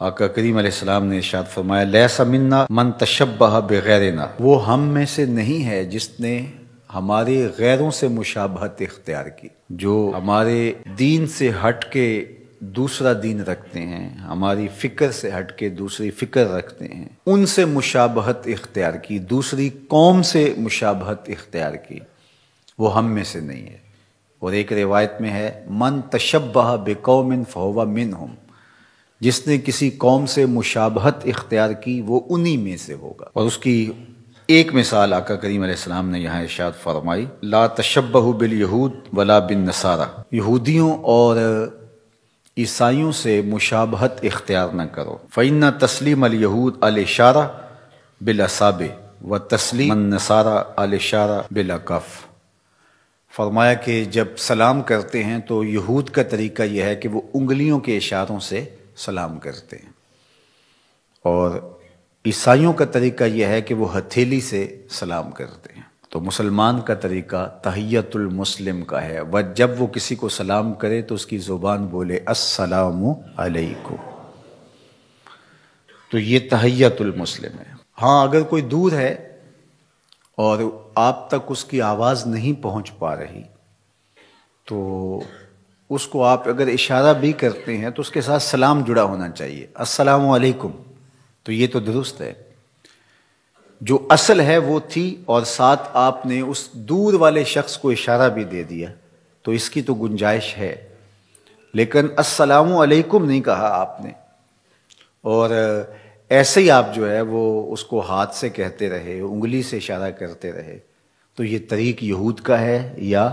آقا کریم علیہ السلام نے ارشاد فرمایا لیس منا من تشبہ بغیرنا، وہ ہم میں سے نہیں ہے جس نے ہمارے غیروں سے مشابہت اختیار کی، جو ہمارے دین سے ہٹ کے دوسرا دین رکھتے ہیں، ہماری فکر سے ہٹ کے دوسری فکر رکھتے ہیں، ان سے مشابہت اختیار کی، دوسری قوم سے مشابہت اختیار کی، وہ ہم میں سے نہیں ہے۔ اور ایک روایت میں ہے من تشبہ بقوم فہو منہم، جس نے کسی قوم سے مشابہت اختیار کی وہ انہی میں سے ہوگا۔ اور اس کی ایک مثال آقا کریم علیہ السلام نے یہاں ارشاد فرمائی لا تشبہوا بالیہود ولا بالنصارى، یہودیوں اور عیسائیوں سے مشابہت اختیار نہ کرو، فإن تسلیم الیہود الاشارہ بالاصابع وتسلیم النصارى الاشارہ بالاکف۔ فرمایا کہ جب سلام کرتے ہیں تو یہود کا طریقہ یہ ہے کہ وہ انگلیوں کے اشاروں سے سلام کرتے ہیں، اور عیسائیوں کا طریقہ یہ ہے کہ وہ ہتھیلی سے سلام کرتے ہیں۔ تو مسلمان کا طریقہ تحیت المسلم کا ہے، جب وہ کسی کو سلام کرے تو اس کی زبان بولے السلام علیکم، تو یہ تحیت المسلم ہے۔ ہاں اگر کوئی دور ہے اور آپ تک اس کی آواز نہیں پہنچ پا رہی تو اس کو آپ اگر اشارہ بھی کرتے ہیں تو اس کے ساتھ سلام جڑا ہونا چاہیے، السلام علیکم، تو یہ تو درست ہے۔ جو اصل ہے وہ تھی اور ساتھ آپ نے اس دور والے شخص کو اشارہ بھی دے دیا تو اس کی تو گنجائش ہے، لیکن السلام علیکم نہیں کہا آپ نے، اور ایسے ہی آپ جو ہے وہ اس کو ہاتھ سے کہتے رہے، انگلی سے اشارہ کرتے رہے، تو یہ طریق یہود کا ہے یا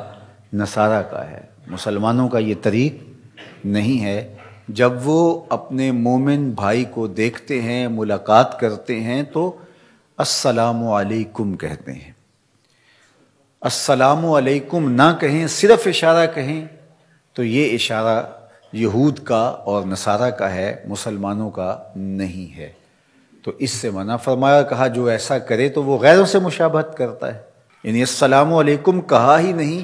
نصارہ کا ہے، مسلمانوں کا یہ طریق نہیں ہے۔ جب وہ اپنے مومن بھائی کو دیکھتے ہیں، ملاقات کرتے ہیں تو السلام علیکم کہتے ہیں، السلام علیکم نہ کہیں، صرف اشارہ کہیں، تو یہ اشارہ یہود کا اور نصارہ کا ہے، مسلمانوں کا نہیں ہے۔ تو اس سے منع فرمایا، کہا جو ایسا کرے تو وہ غیروں سے مشابہت کرتا ہے، یعنی السلام علیکم کہا ہی نہیں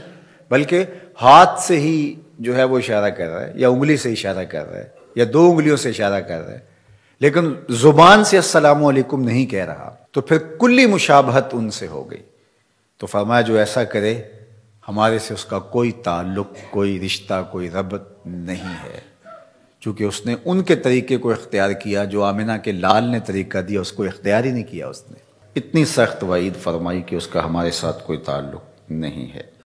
بلکہ ہاتھ سے ہی جو ہے وہ اشارہ کر رہا ہے، یا انگلی سے اشارہ کر رہا ہے، یا دو انگلیوں سے اشارہ کر رہا ہے، لیکن زبان سے السلام علیکم نہیں کہہ رہا، تو پھر کلی مشابہت ان سے ہو گئی۔ تو فرمایا جو ایسا کرے ہمارے سے اس کا کوئی تعلق، کوئی رشتہ، کوئی ربط نہیں ہے، چونکہ اس نے ان کے طریقے کو اختیار کیا جو آمنہ کے لال نے طریقہ دیا، اس کو اختیار ہی نہیں کیا، اس نے اتنی سخت وعید فرمائی کہ اس کا ہمارے ساتھ کوئی تعلق نہیں ہے۔